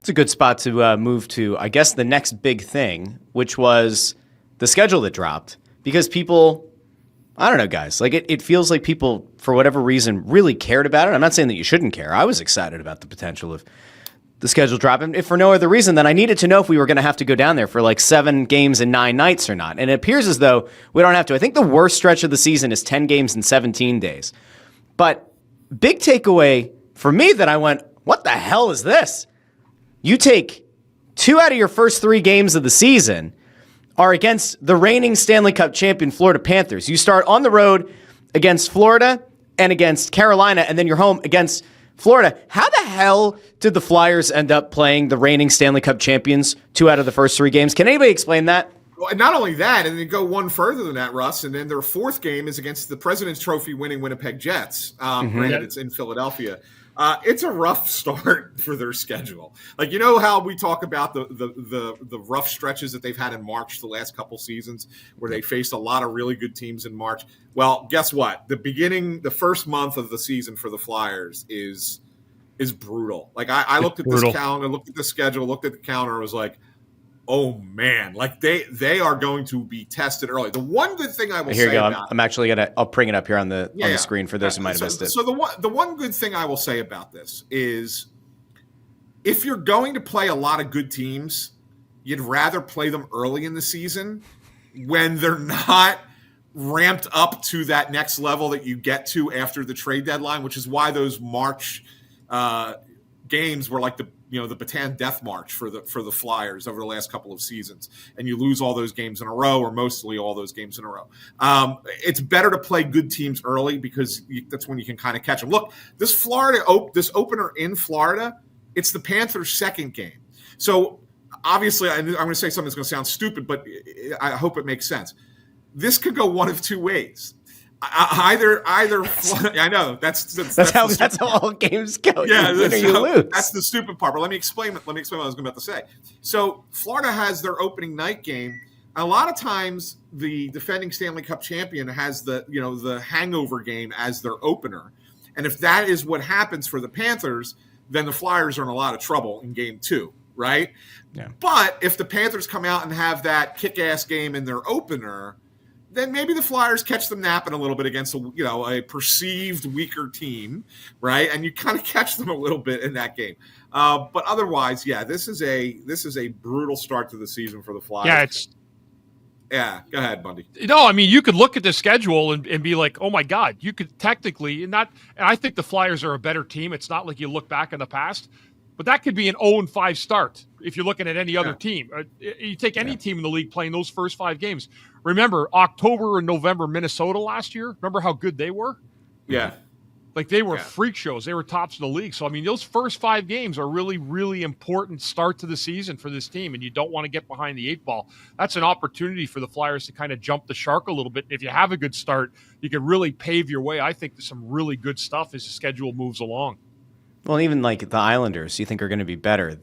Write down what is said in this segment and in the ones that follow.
It's a good spot to move to, I guess, the next big thing, which was the schedule that dropped. Because people, I don't know, guys, like it feels like people, for whatever reason, really cared about it. I'm not saying that you shouldn't care. I was excited about the potential of the schedule dropping. If for no other reason than I needed to know if we were going to have to go down there for like 7 games in 9 nights or not. And it appears as though we don't have to. I think the worst stretch of the season is 10 games in 17 days. But big takeaway for me that I went, what the hell is this? You take 2 out of your first 3 games of the season are against the reigning Stanley Cup champion Florida Panthers. You start on the road against Florida and against Carolina, and then you're home against Florida. How the hell did the Flyers end up playing the reigning Stanley Cup champions 2 out of the first 3 games? Can anybody explain that? Well, not only that, and then go one further than that, Russ, and then their 4th game is against the President's Trophy winning Winnipeg Jets. Granted, it's in Philadelphia. It's a rough start for their schedule. Like, you know how we talk about the rough stretches that they've had in March the last couple seasons where they faced a lot of really good teams in March? Well, guess what? The first month of the season for the Flyers is brutal. Like, I looked at this calendar, looked at the schedule, looked at the calendar, and was like, oh man, like they are going to be tested early. The one good thing I will say about I'm actually I'll bring it up here on the screen for those who might have missed it. So the one good thing I will say about this is if you're going to play a lot of good teams, you'd rather play them early in the season when they're not ramped up to that next level that you get to after the trade deadline, which is why those March games were like the Bataan Death March for the Flyers over the last couple of seasons, and you lose all those games in a row, or mostly all those games in a row. It's better to play good teams early because that's when you can kind of catch them. Look, this opener in Florida, it's the Panthers' 2nd game. So obviously, I'm going to say something that's going to sound stupid, but I hope it makes sense. This could go one of 2 ways. Either. I know that's how all games go. Yeah, you lose. That's the stupid part. But let me explain what I was about to say. So Florida has their opening night game. A lot of times, the defending Stanley Cup champion has the hangover game as their opener, and if that is what happens for the Panthers, then the Flyers are in a lot of trouble in Game 2, right? Yeah. But if the Panthers come out and have that kick-ass game in their opener, then maybe the Flyers catch them napping a little bit against a perceived weaker team, right? And you kind of catch them a little bit in that game. But otherwise, yeah, this is a brutal start to the season for the Flyers. Yeah, go ahead, Bundy. No, I mean, you could look at the schedule and be like, oh my God, you could technically and I think the Flyers are a better team. It's not like you look back in the past, but that could be an 0-5 start if you're looking at any other team. You take any team in the league playing those first 5 games. Remember October and November Minnesota last year? Remember how good they were? Yeah. Like they were freak shows. They were tops of the league. So, I mean, those first 5 games are really, really important start to the season for this team, and you don't want to get behind the 8 ball. That's an opportunity for the Flyers to kind of jump the shark a little bit. If you have a good start, you can really pave your way. I think there's some really good stuff as the schedule moves along. Well, even like the Islanders, you think are going to be better.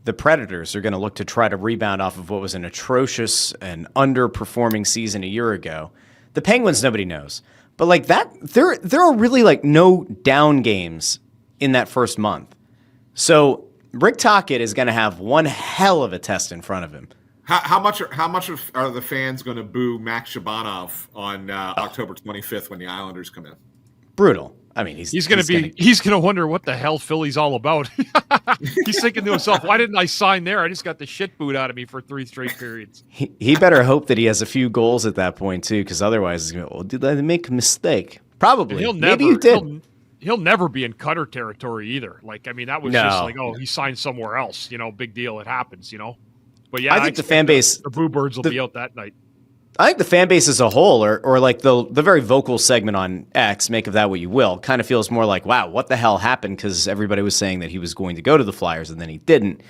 The Predators are going to look to try to rebound off of what was an atrocious and underperforming season a year ago. The Penguins, nobody knows. But like that, there are really like no down games in that first month. So Rick Tocchet is going to have one hell of a test in front of him. How much are the fans going to boo Max Shabanov on October 25th when the Islanders come in? Brutal. I mean, he's going to wonder what the hell Philly's all about. He's thinking to himself, why didn't I sign there? I just got the shit booed out of me for 3 straight periods. He better hope that he has a few goals at that point too, because otherwise he's going to, did I make a mistake? Probably. Maybe you did. He'll never be in Cutter territory either. Like, I mean, that was just like, he signed somewhere else. Big deal. It happens, But yeah, I think the fan base, the Boo Birds will be out that night. I think the fan base as a whole, or like the very vocal segment on X, make of that what you will, kind of feels more like, wow, what the hell happened? Because everybody was saying that he was going to go to the Flyers and then he didn't.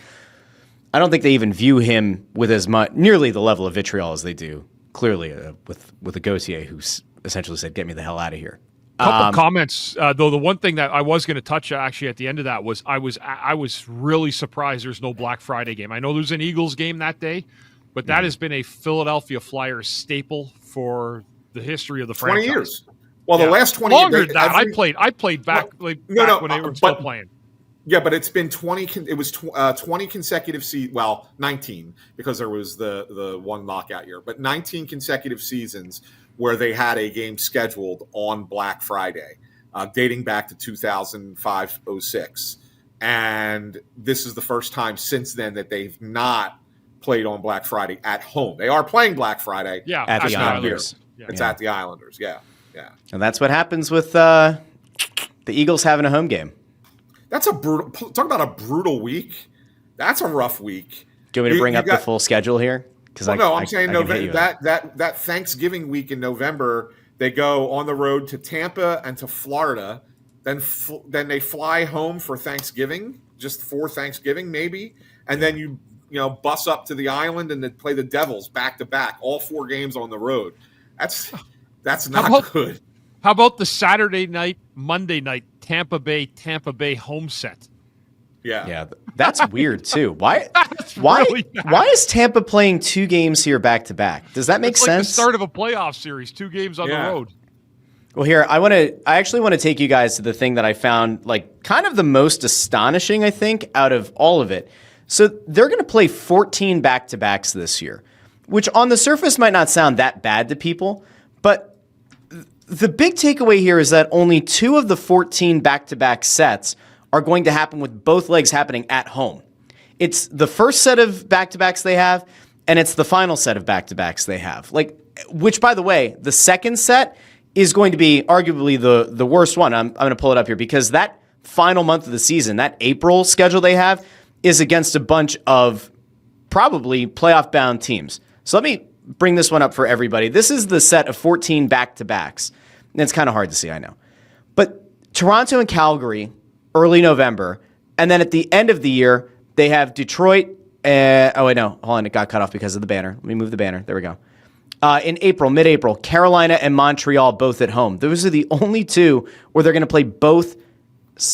I don't think they even view him with as much, nearly the level of vitriol as they do, clearly, with a Gauthier who essentially said, get me the hell out of here. Couple comments, though. The one thing that I was going to touch actually at the end of that was I was really surprised there's no Black Friday game. I know there's an Eagles game that day, but that has been a Philadelphia Flyers staple for the history of the franchise. 20 years. Well, the last 20 longer years. than that. I played back when they were still playing. Yeah, but it's been 20. It was 20 consecutive seasons. Well, 19 because there was the one knockout year, but 19 consecutive seasons where they had a game scheduled on Black Friday, dating back to 2005-06. And this is the first time since then that they've not played on Black Friday at home. They are playing Black Friday. Yeah, at the not Islanders. here. It's at the Islanders. Yeah. And that's what happens with the Eagles having a home game. That's a brutal. Talk about a brutal week. That's a rough week. Do you want me to bring up the full schedule here? Because I'm saying November, that Thanksgiving week in November, they go on the road to Tampa and to Florida. Then they fly home for Thanksgiving, just for Thanksgiving maybe, and then you bus up to the island and then play the Devils back to back, all 4 games on the road. That's not good. How about the Saturday night, Monday night Tampa Bay home set? Yeah, that's weird too. Why Really is Tampa playing 2 games here back to back? Does that make sense? Like the start of a playoff series, 2 games on the road. Well, here I actually want to take you guys to the thing that I found like kind of the most astonishing, I think, out of all of it. So they're going to play 14 back-to-backs this year, which on the surface might not sound that bad to people, but the big takeaway here is that only 2 of the 14 back-to-back sets are going to happen with both legs happening at home. It's the first set of back-to-backs they have, and it's the final set of back-to-backs they have. Which, by the way, the second set is going to be arguably the worst one. I'm going to pull it up here because that final month of the season, that April schedule they have, is against a bunch of probably playoff-bound teams. So let me bring this one up for everybody. This is the set of 14 back-to-backs. And it's kind of hard to see, I know. But Toronto and Calgary, early November. And then at the end of the year, they have Detroit. Hold on, it got cut off because of the banner. Let me move the banner. There we go. In April, mid-April, Carolina and Montreal both at home. Those are the only 2 where they're going to play both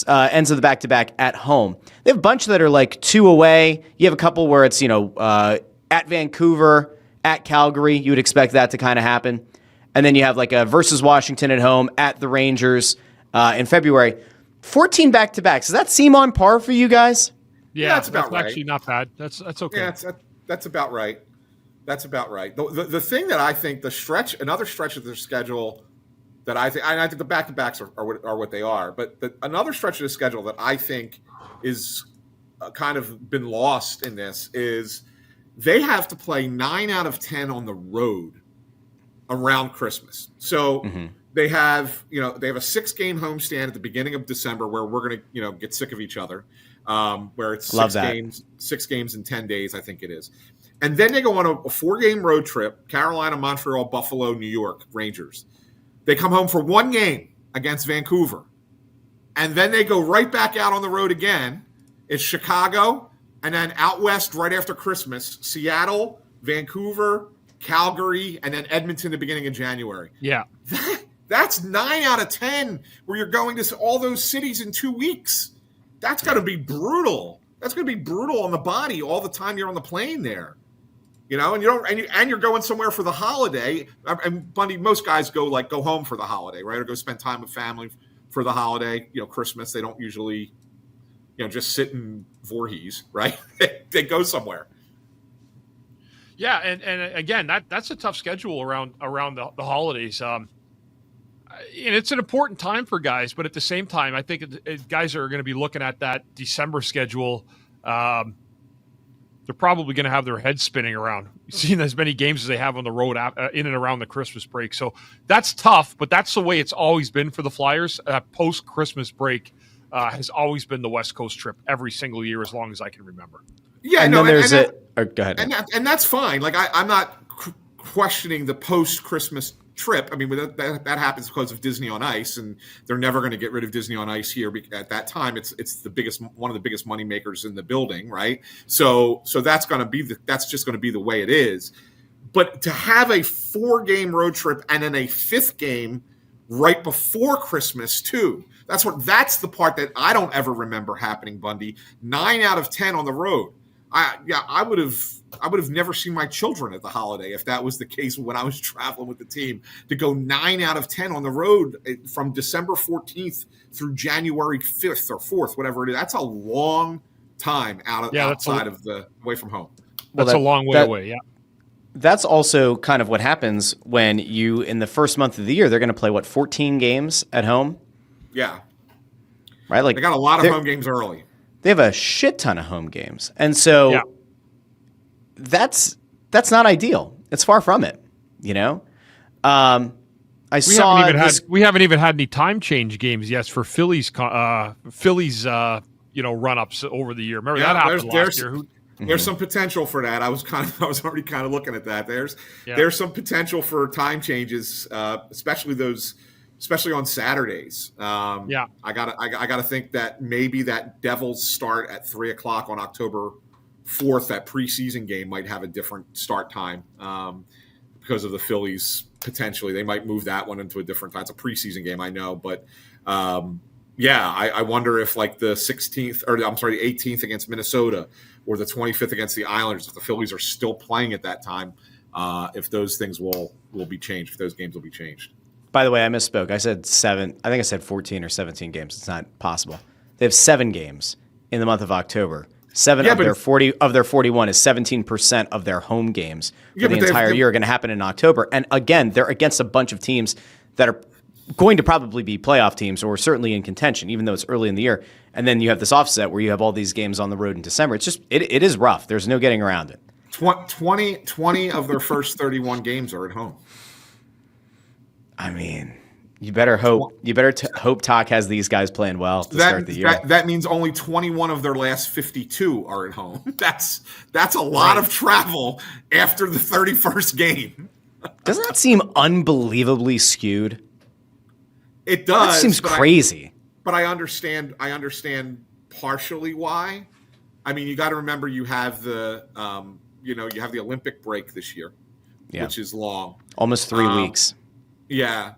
ends of the back-to-back at home. They have a bunch that are like 2 away. You have a couple where it's, at Vancouver, at Calgary. You would expect that to kind of happen. And then you have like a versus Washington at home, at the Rangers in February. 14 back-to-backs. Does that seem on par for you guys? Yeah, that's about right. Actually not bad. That's okay. Yeah, that's about right. That's about right. The thing that I think another stretch of their schedule that I think the back-to-backs are what they are, but another stretch of the schedule that I think is kind of been lost in this is they have to play 9 out of 10 on the road around Christmas. So they have a 6-game homestand at the beginning of December where we're going to get sick of each other, where it's 6 games in 10 days, I think it is. And then they go on a 4-game road trip, Carolina, Montreal, Buffalo, New York, Rangers. They come home for 1 game against Vancouver. And then they go right back out on the road again. It's Chicago, and then out west right after Christmas, Seattle, Vancouver, Calgary, and then Edmonton the beginning of January. Yeah. That's 9 out of 10 where you're going to all those cities in 2 weeks. That's going to be brutal. That's going to be brutal on the body all the time you're on the plane there. And you're going somewhere for the holiday. And Bundy, most guys go home for the holiday, right? Or go spend time with family for the holiday. Christmas, they don't usually, just sit in Voorhees, right? They go somewhere. Yeah, and again, that's a tough schedule around the holidays. And it's an important time for guys, but at the same time, I think guys are going to be looking at that December schedule. They're probably going to have their heads spinning around seeing as many games as they have on the road in and around the Christmas break. So that's tough, but that's the way it's always been for the Flyers. Post-Christmas break has always been the West Coast trip every single year as long as I can remember. Yeah, and no, then there's go ahead. And that's fine. I'm not questioning the post-Christmas trip. I mean, that happens because of Disney on Ice, and they're never going to get rid of Disney on Ice here. At that time, it's one of the biggest money makers in the building, right? So that's going to be that's just going to be the way it is. But to have a 4-game road trip and then a 5th game right before Christmas too, that's the part that I don't ever remember happening. Bundy, 9 out of 10 on the road. I would have never seen my children at the holiday if that was the case when I was traveling with the team. To go 9 out of 10 on the road from December 14th through January 5th or 4th, whatever it is, that's a long time outside of the away from home. That's a long way away. Yeah. That's also kind of what happens when you, in the first month of the year, they're going to play 14 games at home. Yeah. Right. Like they got a lot of home games early. They have a shit ton of home games. And so that's not ideal. It's far from it, you know? We haven't even had any time change games yet for Phillies run-ups over the year. Remember that happened last year? There's some potential for that. I was already kind of looking at that. There's some potential for time changes, especially on Saturdays. I gotta think that maybe that Devils start at 3:00 on October 4th. That preseason game might have a different start time because of the Phillies. Potentially, they might move that one into a different time. It's a preseason game, I know, but I wonder if like the 18th against Minnesota or the 25th against the Islanders, if the Phillies are still playing at that time, if those things will be changed, if those games will be changed. By the way, I misspoke. I said 7. I think I said 14 or 17 games. It's not possible. They have 7 games in the month of October. 7 of their 41 is 17% of their home games for the entire year are going to happen in October. And again, they're against a bunch of teams that are going to probably be playoff teams or certainly in contention, even though it's early in the year. And then you have this offset where you have all these games on the road in December. It's just it is rough. There's no getting around it. 20 of their first 31 games are at home. I mean, you better hope. Hope Talk has these guys playing well to start the year. That means only 21 of their last 52 are at home. That's a lot of travel after the 31st game. Doesn't that seem unbelievably skewed? It does. That seems crazy. But I understand partially why. I mean, you got to remember you have the Olympic break this year, which is long, almost 3 weeks. Yeah.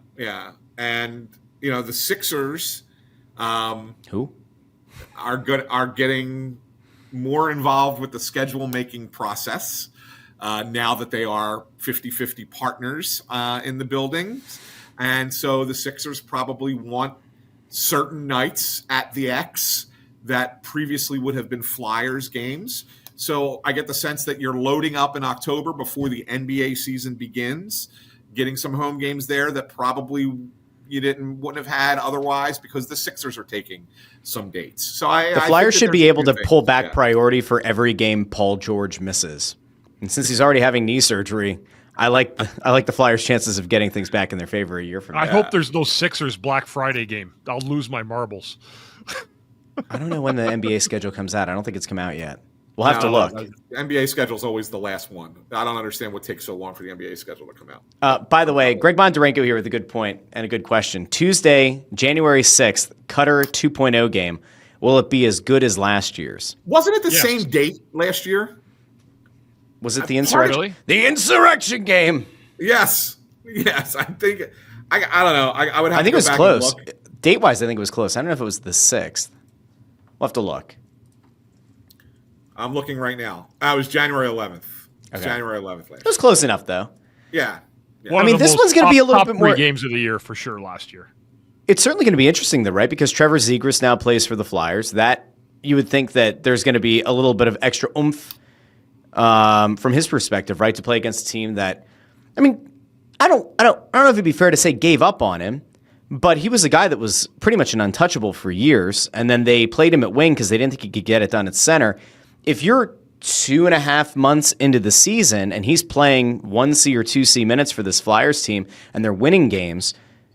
And the Sixers who are getting more involved with the schedule making process now that they are 50-50 partners in the building. And so the Sixers probably want certain nights at the X that previously would have been Flyers games. So I get the sense that you're loading up in October before the NBA season begins, getting some home games there that probably you wouldn't have had otherwise because the Sixers are taking some dates. So the Flyers should be able to pull back priority for every game Paul George misses. And since he's already having knee surgery, I like the Flyers' chances of getting things back in their favor a year from now. I hope there's no Sixers Black Friday game. I'll lose my marbles. I don't know when the NBA schedule comes out. I don't think it's come out yet. We'll have to look. The NBA schedule is always the last one. I don't understand what takes so long for the NBA schedule to come out. By the way, Greg Bondarenko here with a good point and a good question. Tuesday, January 6th, Cutter 2.0 game. Will it be as good as last year's? Wasn't it the same date last year? Was it the insurrection? Really? The insurrection game. Yes. I think. I don't know. I would have. I think to it was close. Date wise, I think it was close. I don't know if it was the 6th. We'll have to look. I'm looking right now. It was January 11th. Okay. January 11th. It was close enough, though. Yeah. I mean, this one's going to be a little bit more. Top 3 games of the year for sure last year. It's certainly going to be interesting, though, right? Because Trevor Zegras now plays for the Flyers. That you would think that there's going to be a little bit of extra oomph from his perspective, right, to play against a team that, I mean, I don't know if it'd be fair to say gave up on him, but he was a guy that was pretty much an untouchable for years, and then they played him at wing because they didn't think he could get it done at center. If you're 2.5 months into the season and he's playing 1C or 2C minutes for this Flyers team and they're winning games,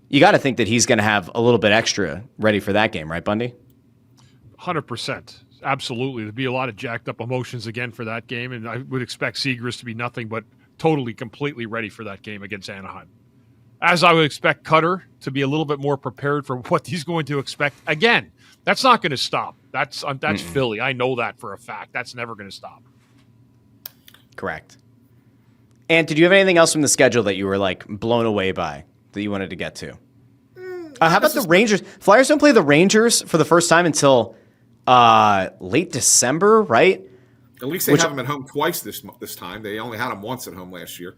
you got to think that he's going to have a little bit extra ready for that game, right, Bundy? 100%. Absolutely. There'd be a lot of jacked up emotions again for that game, and I would expect Zegras to be nothing but totally, completely ready for that game against Anaheim. As I would expect Cutter to be a little bit more prepared for what he's going to expect. Again, that's not going to stop. That's Philly. I know that for a fact. That's never going to stop. Correct. And did you have anything else from the schedule that you were like blown away by that you wanted to get to? How about the Rangers? Flyers don't play the Rangers for the first time until late December, right? At least they have them at home twice this time. They only had them once at home last year.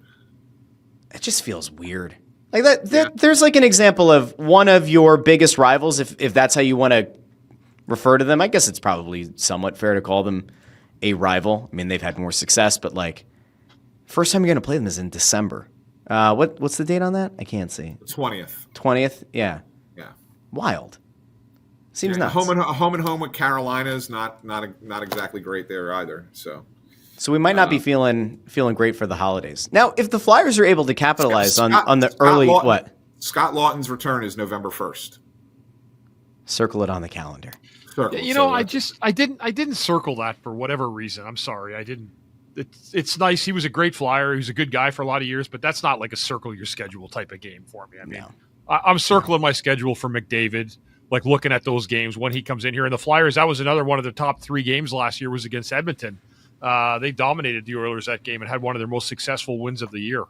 It just feels weird. Like that there's like an example of one of your biggest rivals, if that's how you want to refer to them. I guess it's probably somewhat fair to call them a rival. I mean, they've had more success, but like first time you're going to play them is in December. What's the date on that? I can't see. 20th. 20th? Yeah. Yeah. Wild. Seems nuts. Home and home with Carolina is not exactly great there either. So we might not be feeling great for the holidays. Now, if the Flyers are able to capitalize on the early what? Scott Lawton's return is November 1st. Circle it on the calendar. I didn't circle that for whatever reason. I'm sorry. I didn't. It's nice. He was a great Flyer. He was a good guy for a lot of years, but that's not like a circle your schedule type of game for me. I mean, I'm circling my schedule for McDavid, like looking at those games when he comes in here. And the Flyers, that was another one of the top 3 games last year was against Edmonton. They dominated the Oilers that game and had one of their most successful wins of the year.